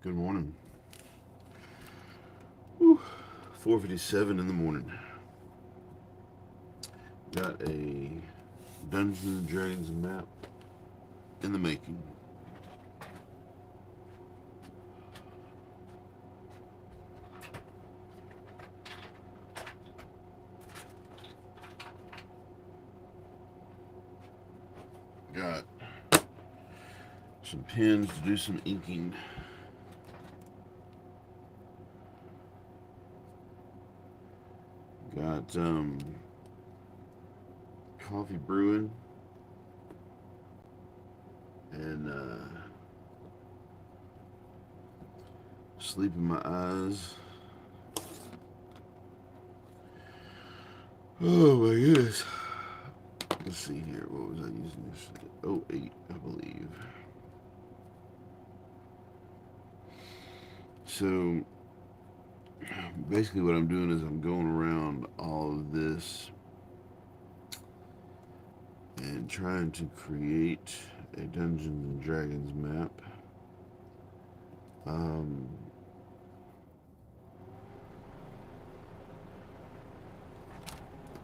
Good morning. Whew. 4:57 in the morning. Got a Dungeons and Dragons map in the making. Got some pens to do some inking. Got coffee brewing and sleep in my eyes. Oh my goodness. Let's see here. What was I using yesterday? Oh, 8, I believe. So basically, what I'm doing is I'm going around all of this and trying to create a Dungeons and Dragons map. Um,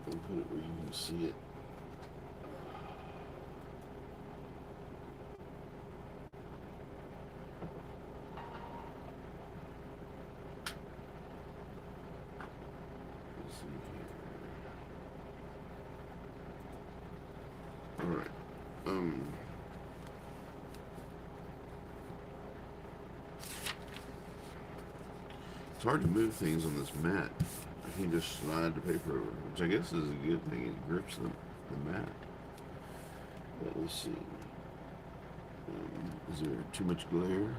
I'll put it where you can see it. Let's see here. All right. It's hard to move things on this mat. I can just slide the paper over, which I guess is a good thing. It grips the mat. But let's see. Is there too much glare?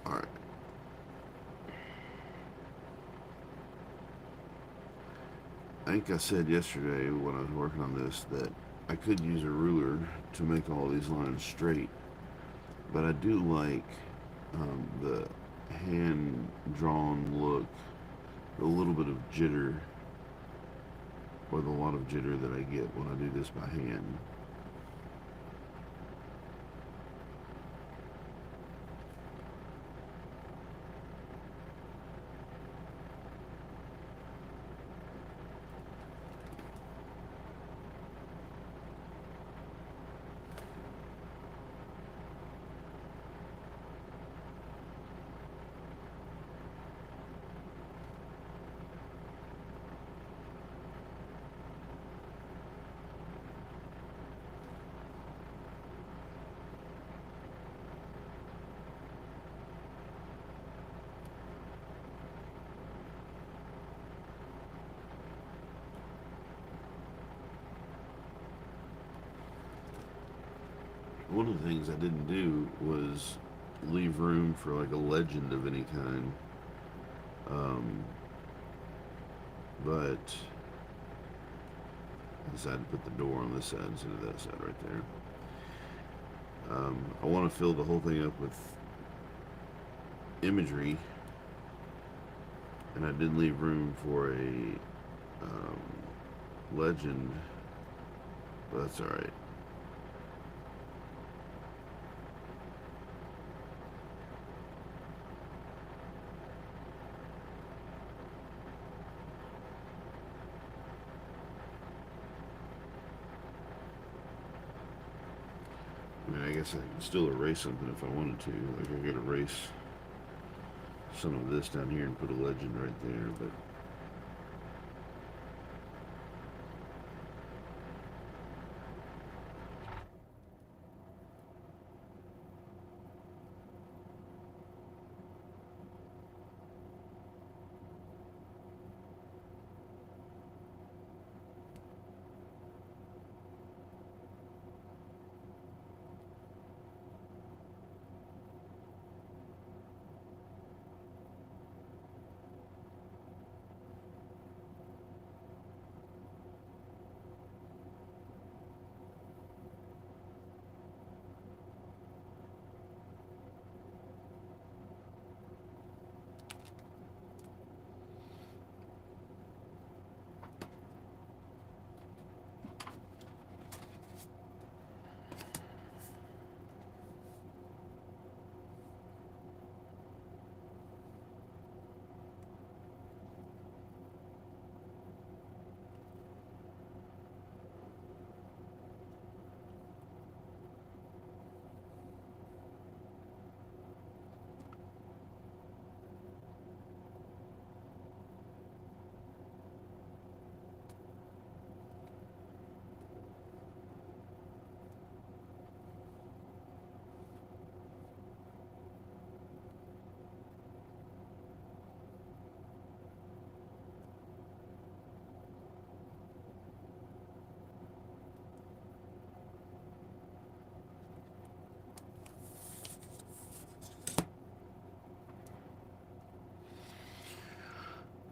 All right. I think I said yesterday when I was working on this that I could use a ruler to make all these lines straight, but I do like the hand drawn look, a little bit of jitter, or the lot of jitter that I get when I do this by hand. One of the things I didn't do was leave room for like a legend of any kind. Um, but I decided to put the door on this side instead of that side right there. I want to fill the whole thing up with imagery, and I did leave room for a legend, but that's all right. I mean, I guess I can still erase something if I wanted to. Like I could erase some of this down here and put a legend right there, but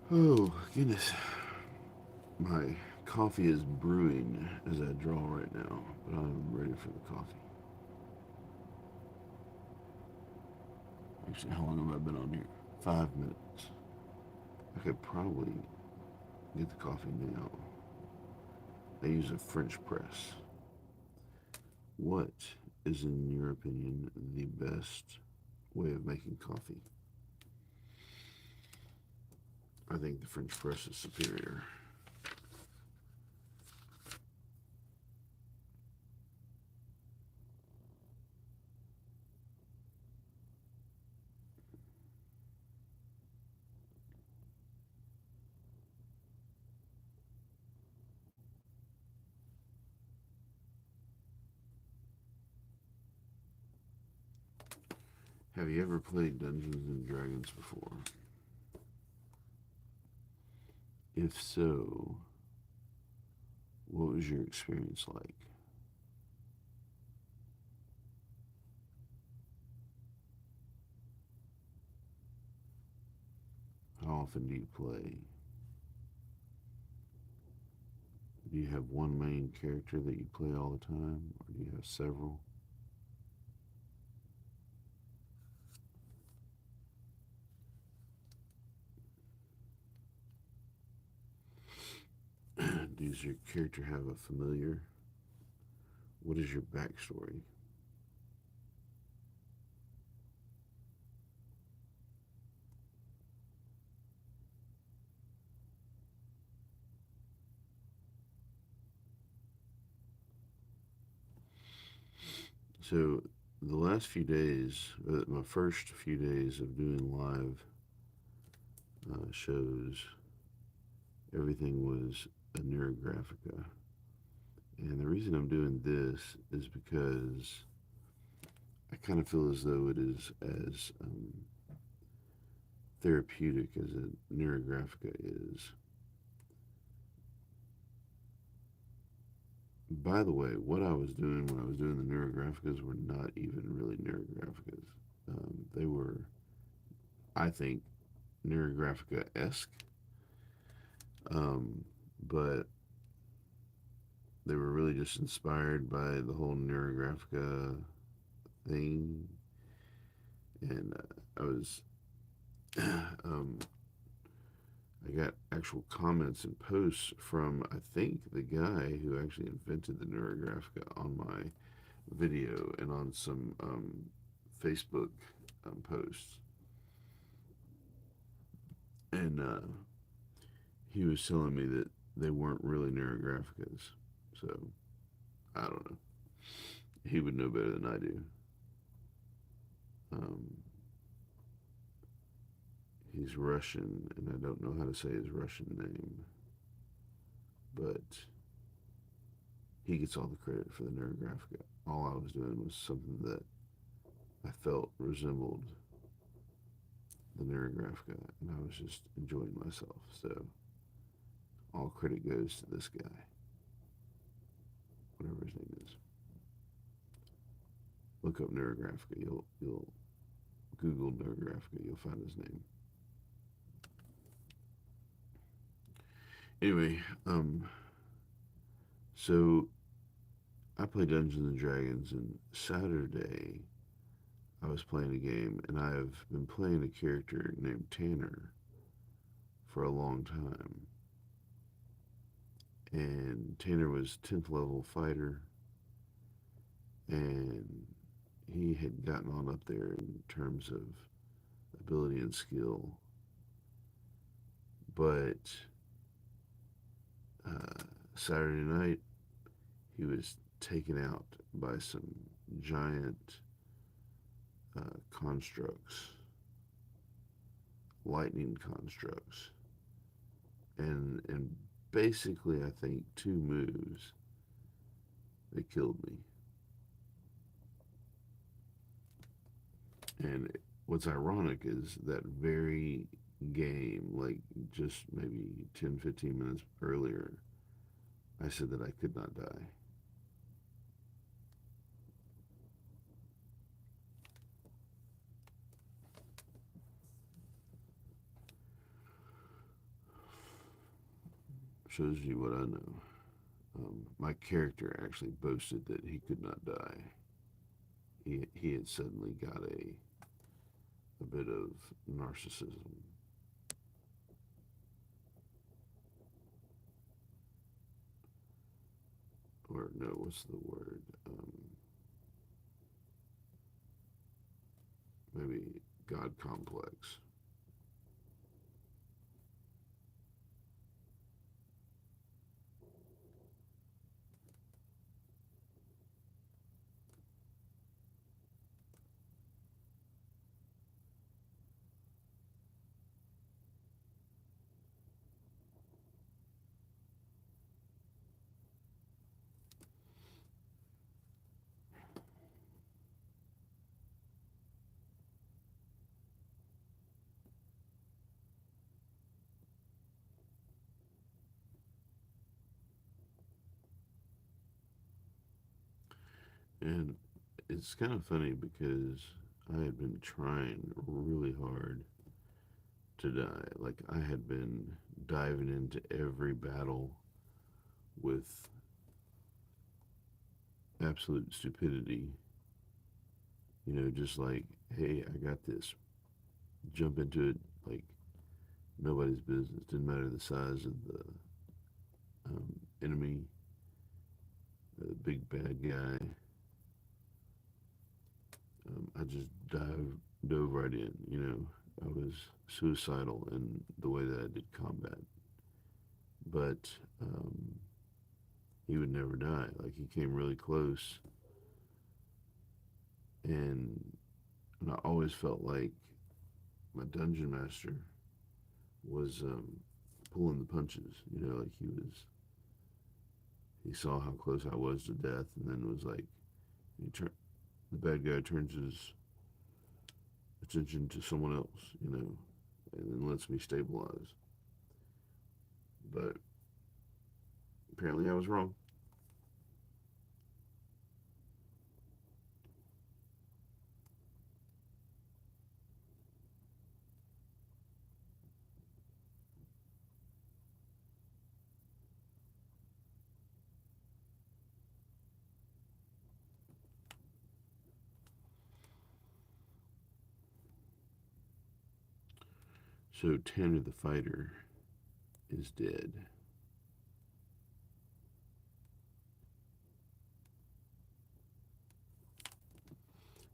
Oh, goodness. My coffee is brewing as I draw right now, but I'm ready for the coffee. Actually, how long have I been on here? 5 minutes. I could probably get the coffee now. I use a French press. What is, in your opinion, the best way of making coffee? I think the French press is superior. Have you ever played Dungeons and Dragons before? If so, what was your experience like? How often do you play? Do you have one main character that you play all the time, or do you have several? Does your character have a familiar? What is your backstory? So, the last few days, my first few days of doing live shows, everything was a Neurographica. And the reason I'm doing this is because I kind of feel as though it is as therapeutic as a Neurographica is. By the way, what I was doing when I was doing the Neurographicas were not even really Neurographicas. They were, I think, Neurographica esque, but they were really just inspired by the whole Neurographica thing. And I was, um, I got actual comments and posts from, I think, the guy who actually invented the Neurographica on my video and on some Facebook posts. And he was telling me that they weren't really Neurographicas. So, I don't know. He would know better than I do. Um, he's Russian, and I don't know how to say his Russian name. But he gets all the credit for the Neurographica. All I was doing was something that I felt resembled the Neurographica, and I was just enjoying myself. So, all credit goes to this guy, whatever his name is. Look up Neurographica. You'll Google Neurographica. You'll find his name. Anyway, so I play Dungeons and Dragons, and Saturday I was playing a game, and I've been playing a character named Tanner for a long time. And Tanner was 10th level fighter, and he had gotten on up there in terms of ability and skill. But uh, Saturday night, he was taken out by some giant constructs, lightning constructs, and basically, I think 2 moves they killed me. And what's ironic is that very game, like just maybe 10, 15 minutes earlier, I said that I could not die. shows you what I know. My character actually boasted that he could not die. He had suddenly got a bit of narcissism. Or no, what's the word? Maybe God complex. And it's kind of funny because I had been trying really hard to die. Like, I had been diving into every battle with absolute stupidity. Just like, hey, I got this. Jump into it like nobody's business. Didn't matter the size of the enemy, the big bad guy. I just dove right in. I was suicidal in the way that I did combat. But he would never die. Like, he came really close, and I always felt like my dungeon master was pulling the punches. Like he saw how close I was to death, and then was like, the bad guy turns his attention to someone else, and then lets me stabilize. But apparently, I was wrong. So Tanner the fighter is dead.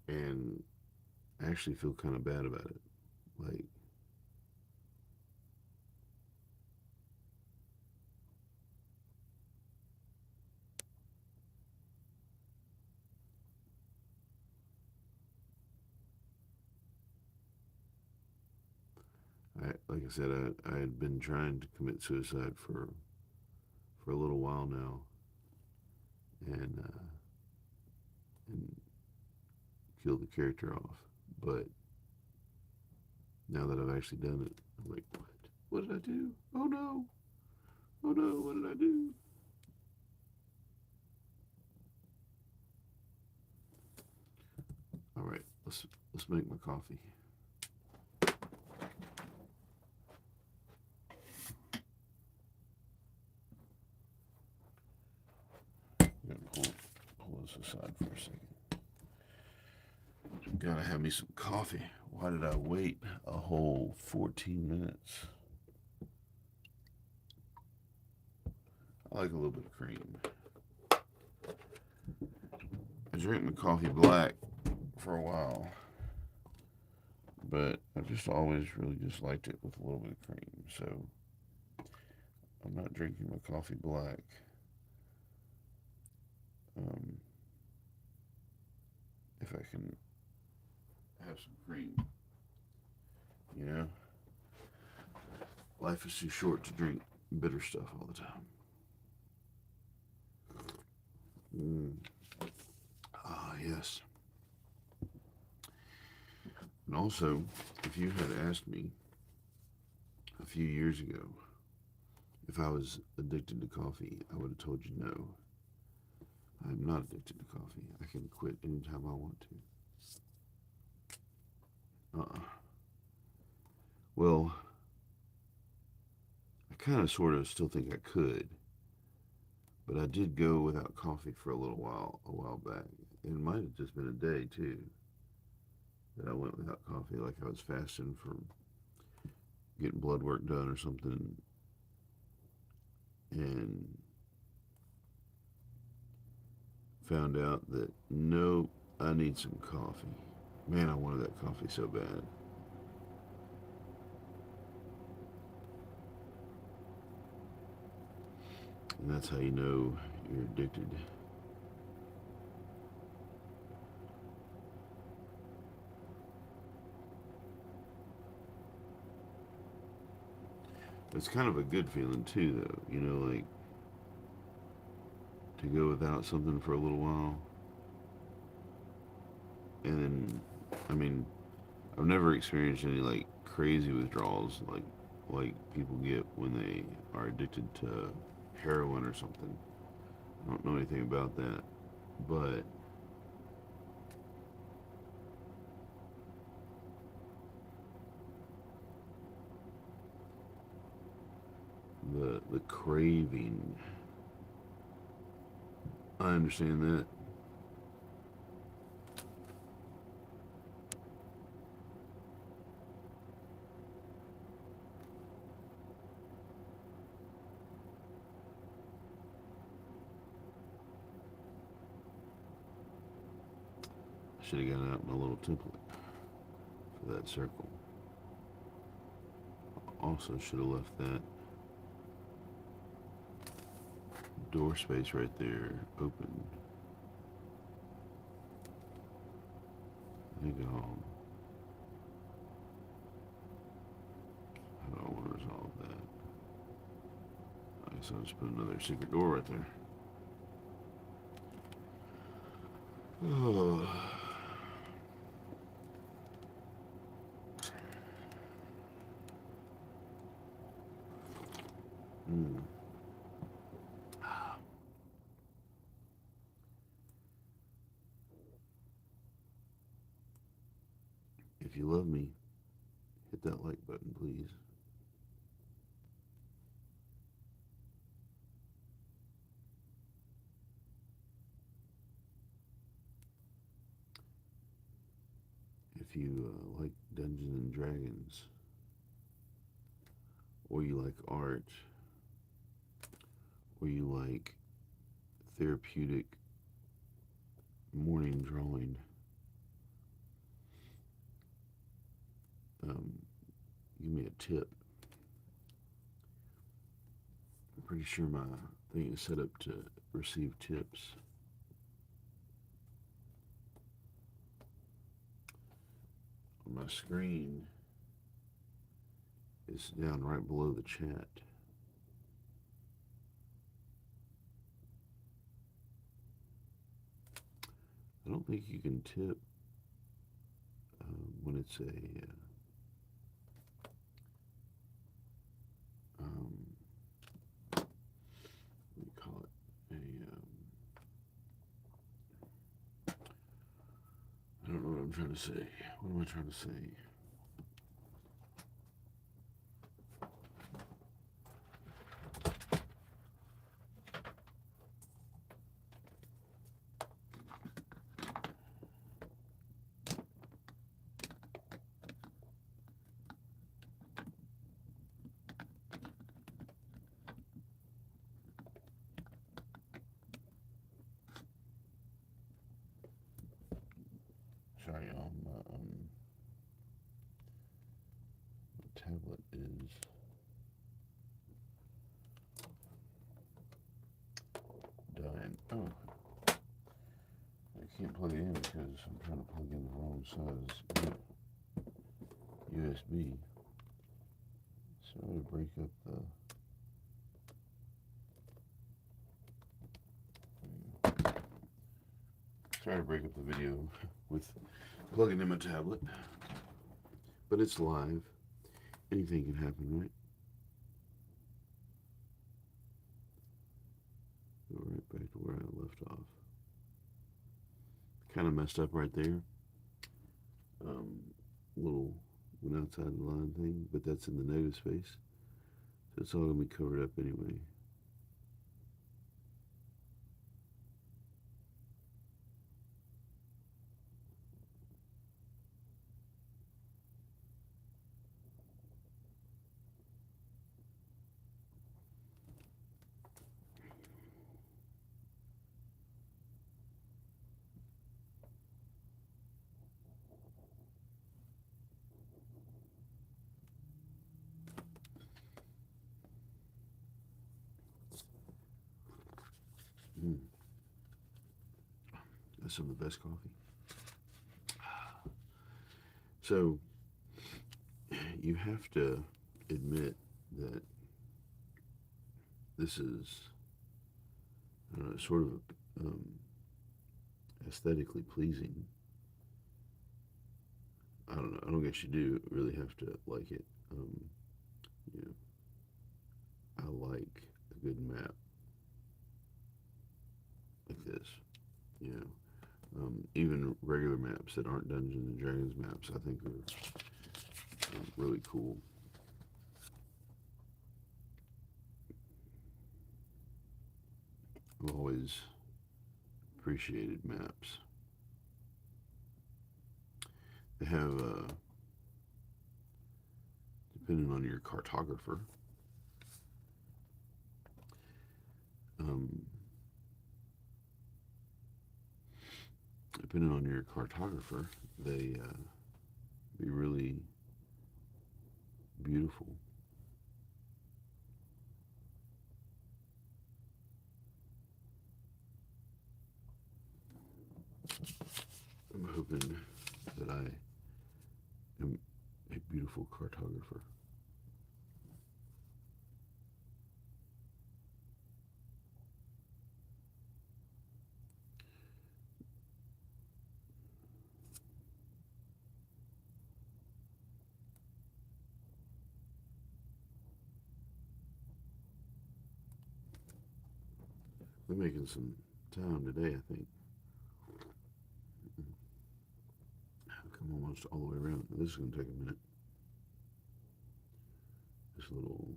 And I actually feel kind of bad about it. Like, like I said, I had been trying to commit suicide for a little while now, and kill the character off. But now that I've actually done it, I'm like, what? What did I do? Oh no! Oh no! What did I do? All right, let's make my coffee. I'm gonna pull this aside for a second. Gotta have me some coffee. Why did I wait a whole 14 minutes? I like a little bit of cream. I drink my coffee black for a while, but I've just always really just liked it with a little bit of cream. So I'm not drinking my coffee black. Um, if I can have some cream, you know, life is too short to drink bitter stuff all the time. Ah, yes. And also, if you had asked me a few years ago if I was addicted to coffee, I would have told you no. I'm not addicted to coffee. I can quit anytime I want to. Well, I kind of sort of still think I could, but I did go without coffee for a while back. It might have just been a day too that I went without coffee, like I was fasting from getting blood work done or something, and found out that nope, I need some coffee. Man, I wanted that coffee so bad. And that's how you know you're addicted. It's kind of a good feeling too, though. You know, like to go without something for a little while, and then, I mean, I've never experienced any like crazy withdrawals like people get when they are addicted to heroin or something. I don't know anything about that, but the craving, I understand that. I should have gone out in a little template for that circle. Also, should have left that door space right there open. I think how do I want to resolve that? I guess I'll just put another secret door right there. Oh. Mm. If you love me, hit that like button, please. If you like Dungeons and Dragons, or you like art, or you like therapeutic morning drawing, um, give me a tip. I'm pretty sure my thing is set up to receive tips. On my screen is down right below the chat. I don't think you can tip when it's a what do you call it? I don't know what I'm trying to say. What am I trying to say? Sorry, y'all. My tablet is dying. Oh, I can't plug it in because I'm trying to plug in the wrong size USB. So I'm going to break up try to break up the video with plugging in my tablet. But it's live. Anything can happen, right? Go right back to where I left off. Kind of messed up right there. Little went outside the line thing, but that's in the negative space. So it's all gonna be covered up anyway. Mm. That's some of the best coffee. So you have to admit that this is sort of um, aesthetically pleasing. I don't know. I don't guess you do really have to like it. You know, I like a good map like this. You know, even regular maps that aren't Dungeons and Dragons maps, I think are really cool. I've always appreciated maps. They have, depending on your cartographer, um, depending on your cartographer, they be really beautiful. I'm hoping that I am a beautiful cartographer. We're making some time today, I think. I've come almost all the way around. This is going to take a minute. This little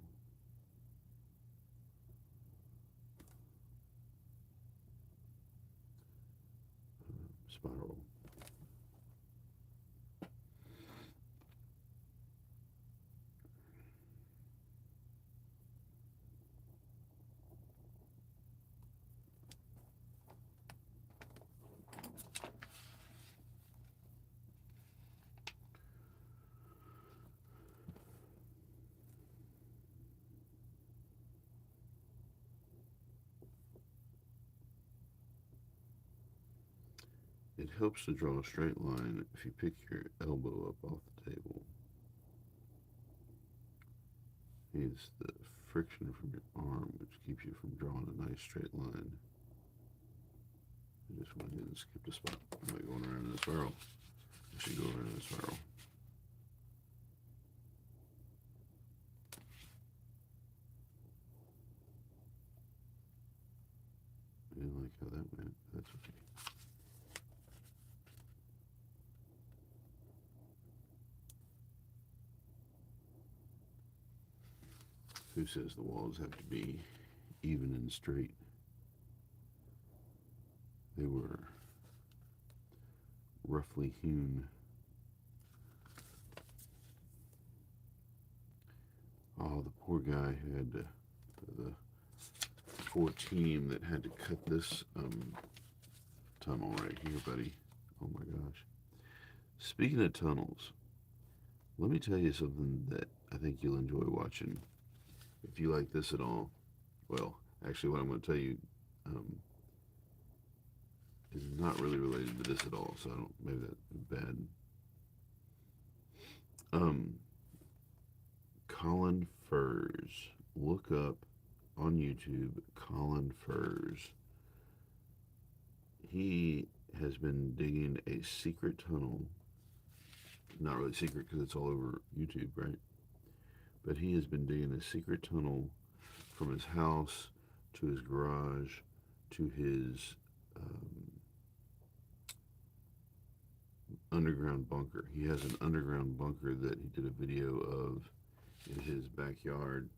spiral. It helps to draw a straight line if you pick your elbow up off the table. It's the friction from your arm which keeps you from drawing a nice straight line. I just went ahead and skipped a spot. I'm not going around in a spiral. I should go around in a spiral. I didn't like how that went. That's okay. Who says the walls have to be even and straight? They were roughly hewn. Oh, the poor guy who had the poor team that had to cut this tunnel right here, buddy. Oh my gosh. Speaking of tunnels, let me tell you something that I think you'll enjoy watching. If you like this at all, well, actually, what I'm going to tell you um, is not really related to this at all, so I don't, maybe that's bad. Um, Colin Furs. Look up on YouTube Colin Furs. He has been digging a secret tunnel. Not really secret because it's all over YouTube, right? But he has been digging a secret tunnel from his house to his garage to his underground bunker. He has an underground bunker that he did a video of in his backyard.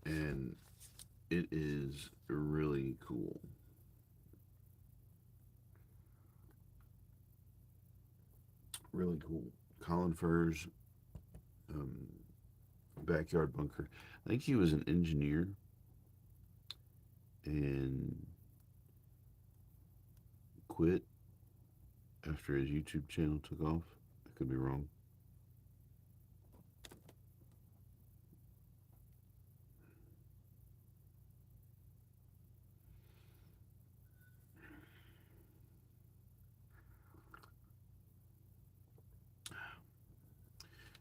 And it is really cool. Really cool. Colin Furze, um, backyard bunker. I think he was an engineer and quit after his YouTube channel took off. I could be wrong.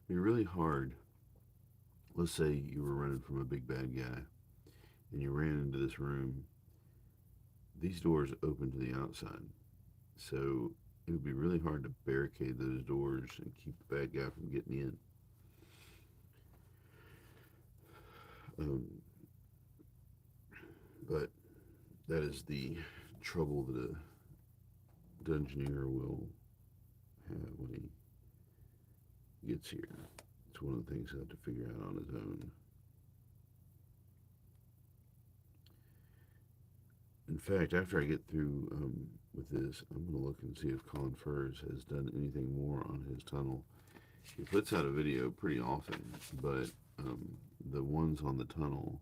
It'd be really hard. Let's say you were running from a big bad guy and you ran into this room. These doors open to the outside. So it would be really hard to barricade those doors and keep the bad guy from getting in. Um, but that is the trouble that a dungeoneer will have when he gets here. It's one of the things he'll have to figure out on his own. In fact, after I get through with this, I'm going to look and see if Colin Furze has done anything more on his tunnel. He puts out a video pretty often, but the ones on the tunnel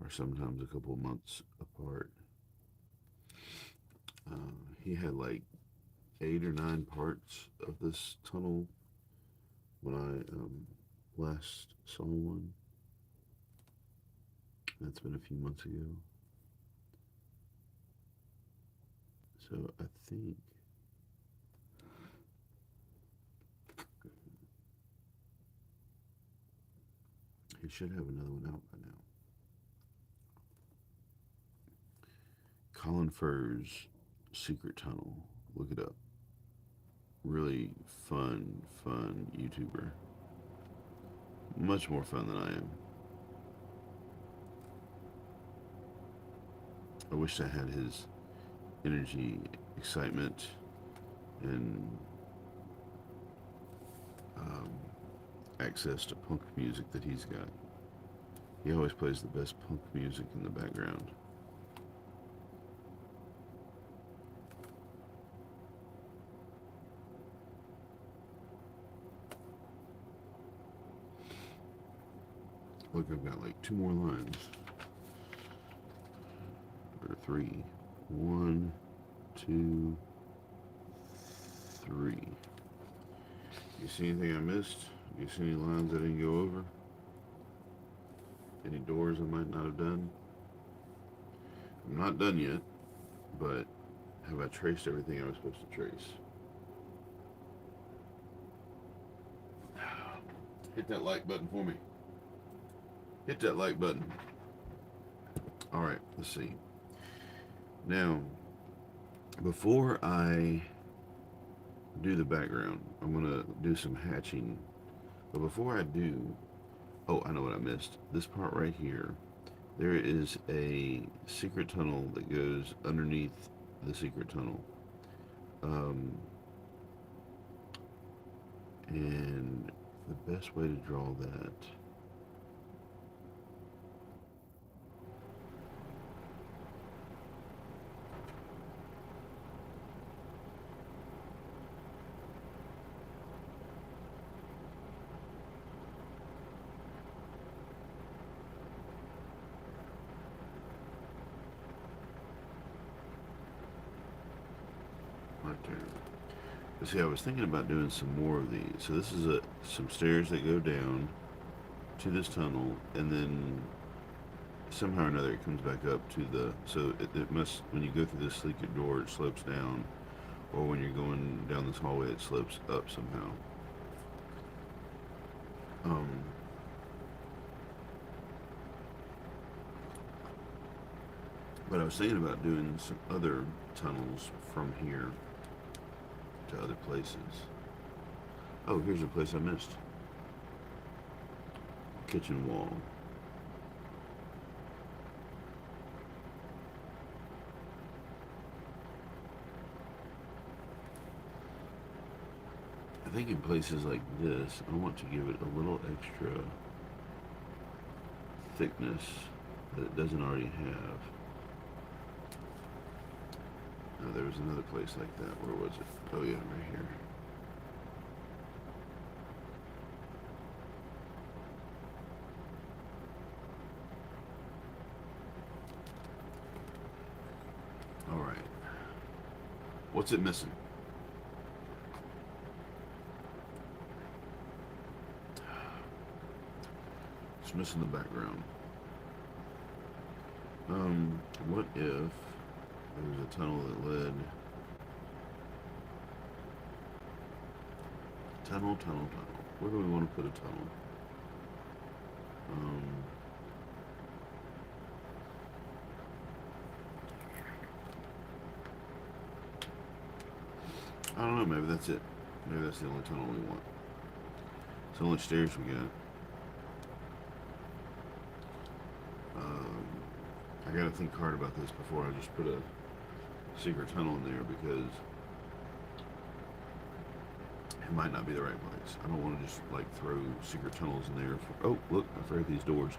are sometimes a couple of months apart. He had like 8 or 9 parts of this tunnel when I last saw one. That's been a few months ago. So I think he should have another one out by now. Colin Furze Secret Tunnel. Look it up. Really fun YouTuber. Much more fun than I am. I wish I had his energy, excitement, and um, access to punk music that he's got. He always plays the best punk music in the background. Look, I've got like 2 more lines. Or 3. 1, 2, 3. You see anything I missed? You see any lines I didn't go over? Any doors I might not have done? I'm not done yet, but have I traced everything I was supposed to trace? Hit that like button for me. Hit that like button. Alright, let's see. Now, before I do the background, I'm going to do some hatching. But before I do, oh, I know what I missed. This part right here, there is a secret tunnel that goes underneath the secret tunnel. And the best way to draw that, right there. See, I was thinking about doing some more of these. So this is some stairs that go down to this tunnel, and then somehow or another it comes back up to the. So it must, when you go through this secret door, it slopes down, or when you're going down this hallway, it slopes up somehow. Um, but I was thinking about doing some other tunnels from here to other places. Oh, here's a place I missed. Kitchen wall. I think in places like this, I want to give it a little extra thickness that it doesn't already have. Now, there was another place like that. Where was it? Oh, yeah, right here. All right. What's it missing? It's missing the background. What if there was a tunnel that led... Tunnel. Where do we want to put a tunnel? Um, I don't know, maybe that's it. Maybe that's the only tunnel we want. It's the only stairs we got. Um, I gotta think hard about this before I just put a secret tunnel in there, because it might not be the right place. I don't want to just like throw secret tunnels in there. Oh, look, I forgot these doors.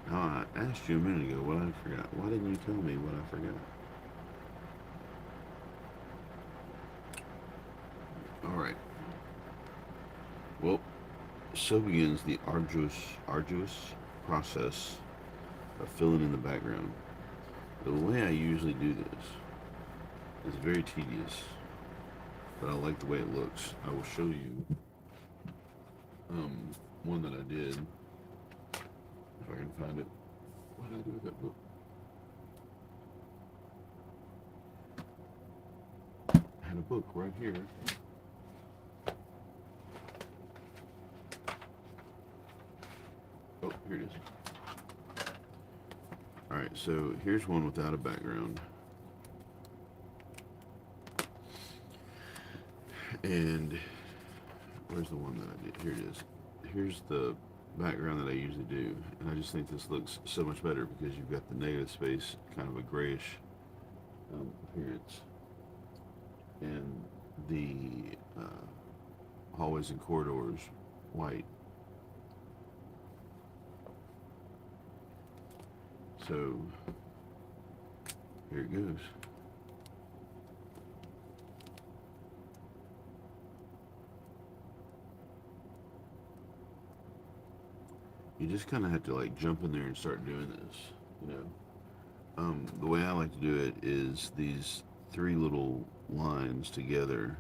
Now, I asked you a minute ago what I forgot. Why didn't you tell me what I forgot? All right. Well, so begins the arduous process of filling in the background. The way I usually do this is very tedious, but I like the way it looks. I will show you one that I did, if I can find it. What did I do with that book? I had a book right here. Oh, here it is. Alright, so here's one without a background. And where's the one that I did? Here it is. Here's the background that I usually do. And I just think this looks so much better because you've got the negative space, kind of a grayish appearance. And the hallways and corridors, white. So here it goes. You just kind of have to like jump in there and start doing this, you know. The way I like to do it is these three little lines together,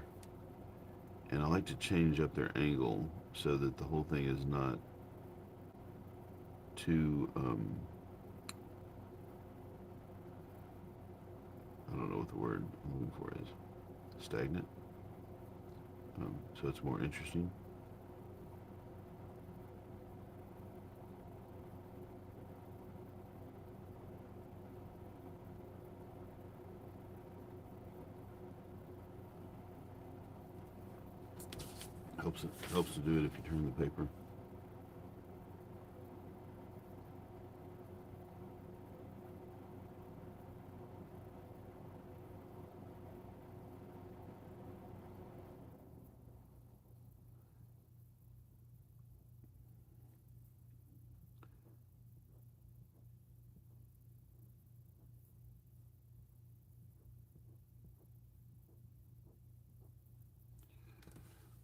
and I like to change up their angle so that the whole thing is not too I don't know what the word I'm looking for is, stagnant. So it's more interesting. Helps to do it if you turn the paper.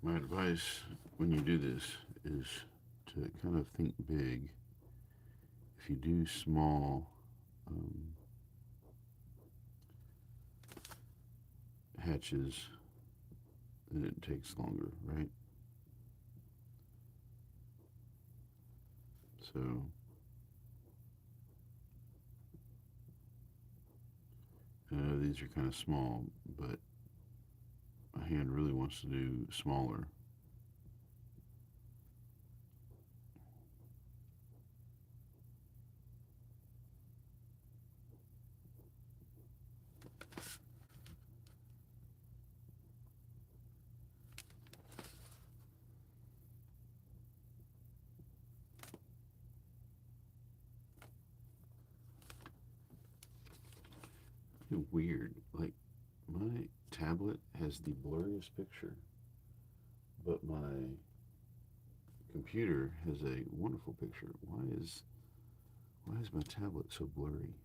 My advice when you do this is to kind of think big. If you do small hatches, then it takes longer, right? So I know these are kind of small, but my hand really wants to do smaller. weird. Like, my tablet has the blurriest picture, but my computer has a wonderful picture. Why is my tablet so blurry?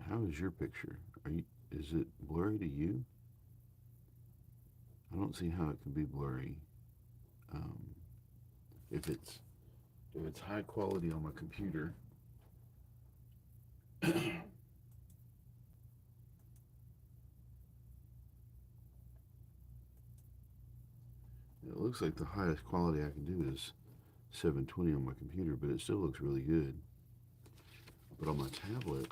How is your picture? Is it blurry to you? I don't see how it can be blurry. Um, if it's high quality on my computer, it looks like the highest quality I can do is 720 on my computer, but it still looks really good. But on my tablet,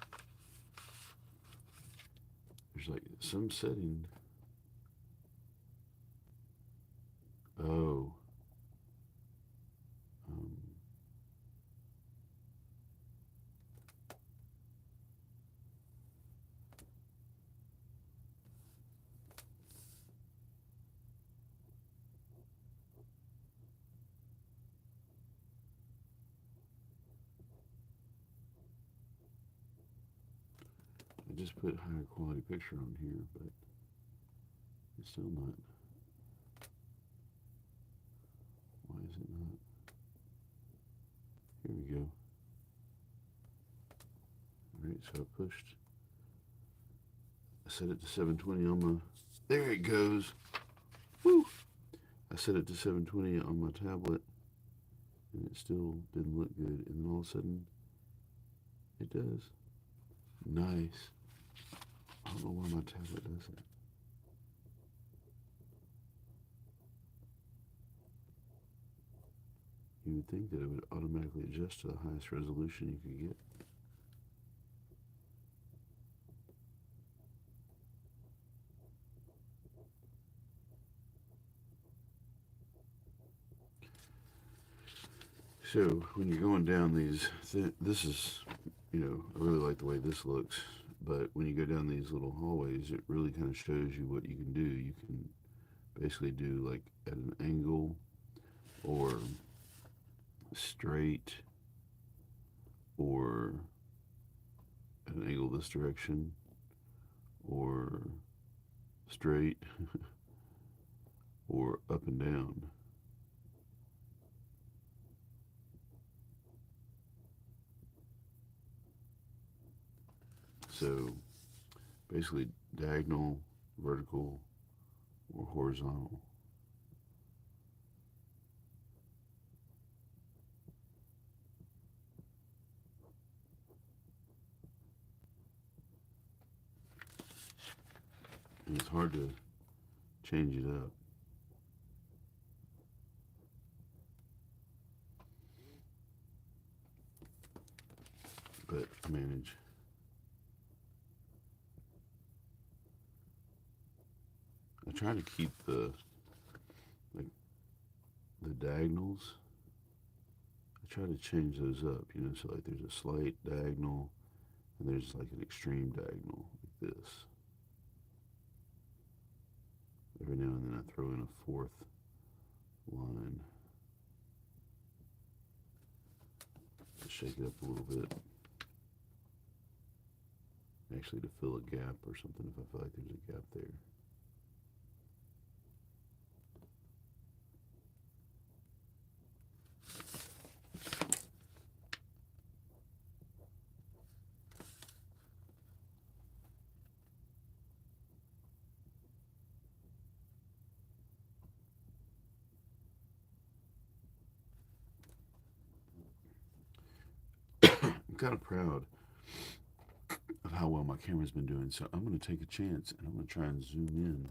there's like some setting. Oh, um, I just put higher quality picture on here, but it's still not. Why is it not? Here we go. All right, so I set it to 720 on my. There it goes. Woo! I set it to 720 on my tablet, and it still didn't look good. And then all of a sudden, it does. Nice. I don't know why my tablet does that. You would think that it would automatically adjust to the highest resolution you could get. So when you're going down these, this is, I really like the way this looks. But when you go down these little hallways, it really kind of shows you what you can do. You can basically do like at an angle or straight or at an angle this direction or straight or up and down. So basically diagonal, vertical, or horizontal. And it's hard to change it up. But I manage. I try to keep like the diagonals. I try to change those up, so like there's a slight diagonal and there's like an extreme diagonal like this. Every now and then I throw in a fourth line. Shake it up a little bit. Actually, to fill a gap or something if I feel like there's a gap there. I'm kind of proud of how well my camera's been doing, so I'm going to take a chance and I'm going to try and zoom in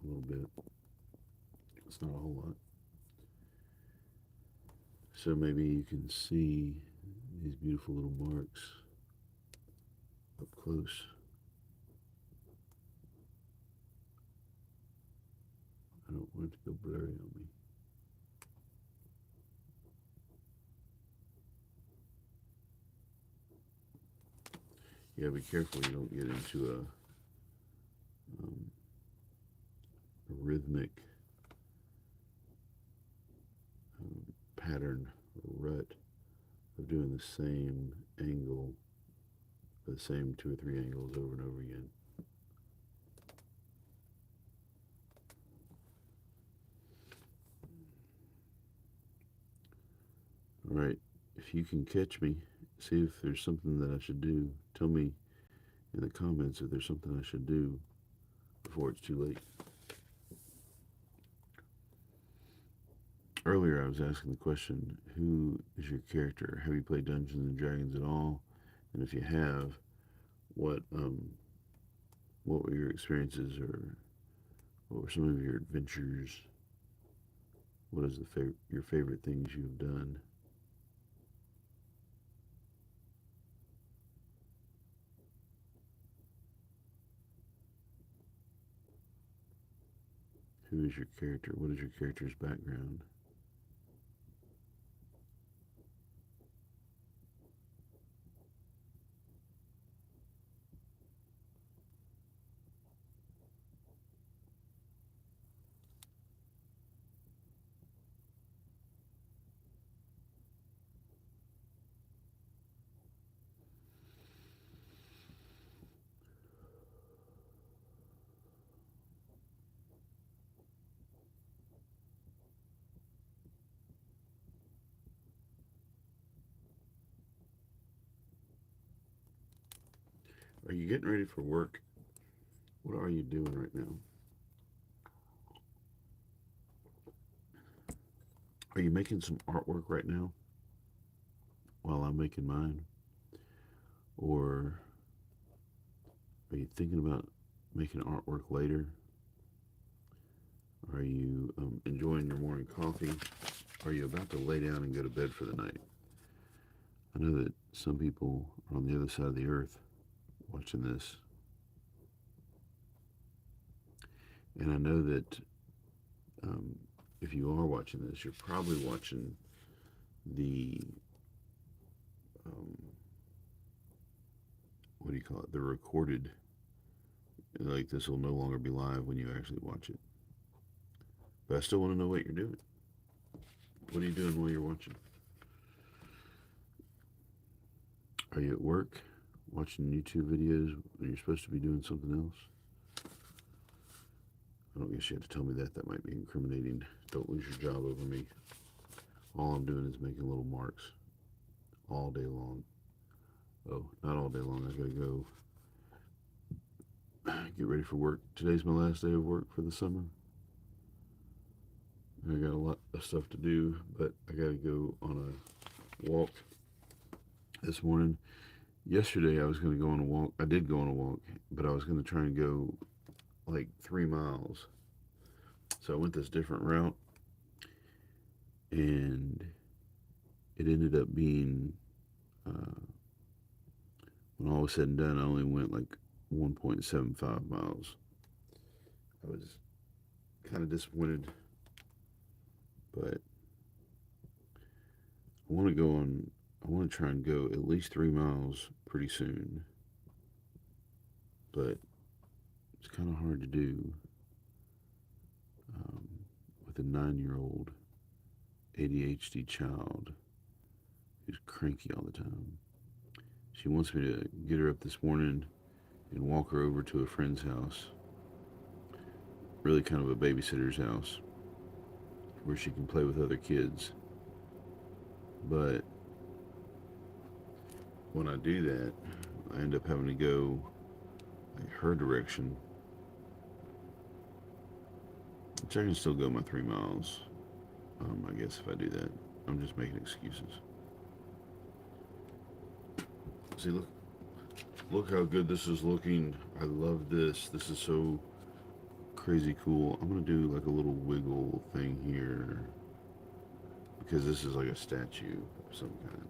a little bit. It's not a whole lot. So maybe you can see these beautiful little marks up close. I don't want it to go blurry on me. Yeah, be careful you don't get into a rhythmic pattern pattern, a rut of doing the same angle, the same two or three angles over and over again. All right, if you can catch me, see if there's something that I should do. Tell me in the comments if there's something I should do before it's too late. Earlier, I was asking the question, who is your character? Have you played Dungeons and Dragons at all? And if you have, what what were your experiences, or what were some of your adventures? What is your favorite things you've done? Who is your character? What is your character's background? Are you getting ready for work? What are you doing right now? Are you making some artwork right now while I'm making mine? Or are you thinking about making artwork later? Are you enjoying your morning coffee? Are you about to lay down and go to bed for the night? I know that some people are on the other side of the earth watching this. And I know that um, if you are watching this, you're probably watching the, um, what do you call it? The recorded. Like, this will no longer be live when you actually watch it. But I still want to know what you're doing. What are you doing while you're watching? Are you at work watching YouTube videos when you're supposed to be doing something else? I don't guess you have to tell me that. That might be incriminating. Don't lose your job over me. All I'm doing is making little marks all day long. Oh, not all day long. I gotta go get ready for work. Today's my last day of work for the summer. I got a lot of stuff to do, but I gotta go on a walk this morning. Yesterday I was gonna go on a walk. I did go on a walk, but I was gonna try and go like 3 miles. So I went this different route, and it ended up being, uh, when all was said and done, I only went like 1.75 miles. I was kind of disappointed, but I want to go on. I want to try and go at least 3 miles pretty soon, but it's kind of hard to do um, with a 9-year-old ADHD child who's cranky all the time. She wants me to get her up this morning and walk her over to a friend's house, really kind of a babysitter's house, where she can play with other kids. But when I do that, I end up having to go like her direction, which I can still go my 3 miles. I guess if I do that, I'm just making excuses. See, look how good this is looking. I love this. This is so crazy cool. I'm gonna do like a little wiggle thing here because this is like a statue of some kind.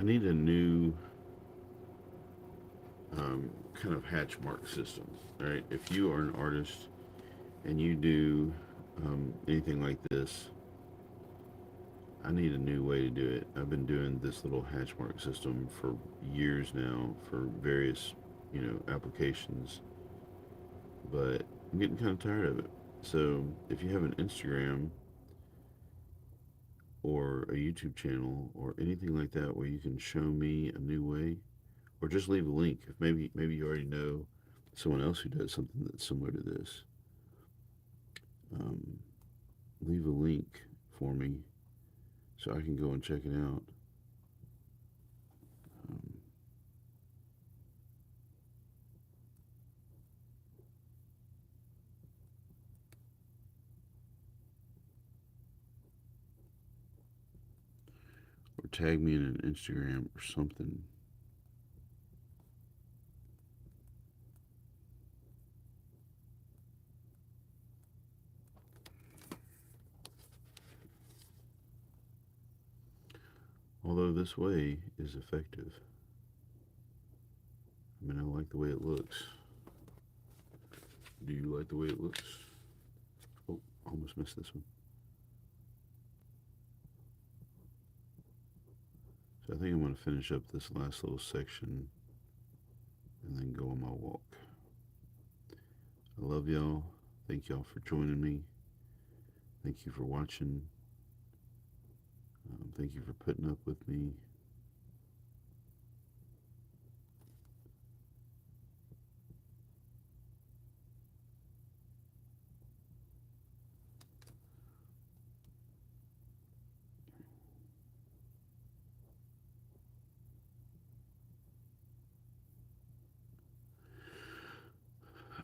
I need a new kind of hatch mark system. All right, if you are an artist and you do anything like this, I need a new way to do it. I've been doing this little hatch mark system for years now for various, applications, but I'm getting kind of tired of it. So if you have an Instagram or a YouTube channel or anything like that where you can show me a new way, or just leave a link. If maybe you already know someone else who does something that's similar to this, um, leave a link for me so I can go and check it out. Um, or tag me in an Instagram or something. Although this way is effective. I mean, I like the way it looks. Do you like the way it looks? Oh, almost missed this one. So I think I'm going to finish up this last little section and then go on my walk. I love y'all. Thank y'all for joining me. Thank you for watching. Thank you for putting up with me.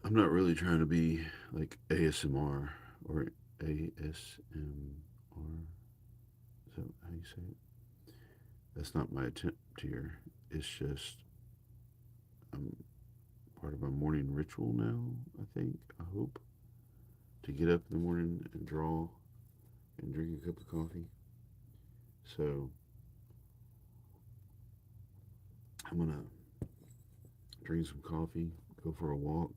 I'm not really trying to be like ASMR or ASMR. Is that how you say it? That's not my attempt here. It's just part of my morning ritual now, I think. I hope. To get up in the morning and draw and drink a cup of coffee. So I'm going to drink some coffee, go for a walk.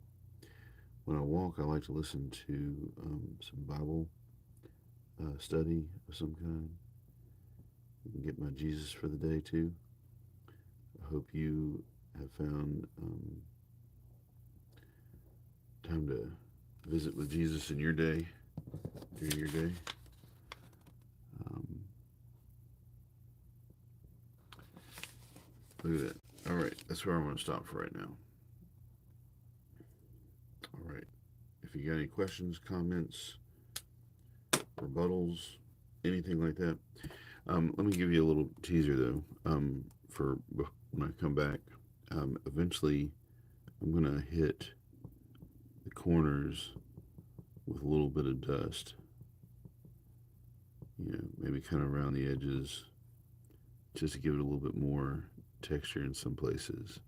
When I walk, I like to listen to some Bible study of some kind. Get my Jesus for the day too. I hope you have found time to visit with Jesus in your day, during your day. Um, Look at that. All right, that's where I'm going to stop for right now. All right. If you got any questions, comments, rebuttals, anything like that, let me give you a little teaser though. For when I come back, eventually I'm going to hit the corners with a little bit of dust. Maybe kind of around the edges, just to give it a little bit more texture in some places.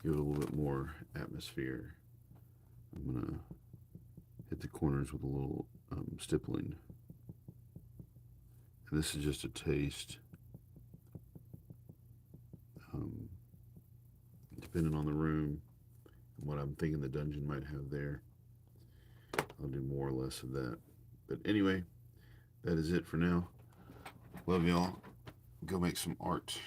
Give it a little bit more atmosphere. I'm gonna hit the corners with a little stippling. And this is just a taste, um, depending on the room and what I'm thinking the dungeon might have there. I'll do more or less of that. But anyway, that is it for now. Love y'all. Go make some art.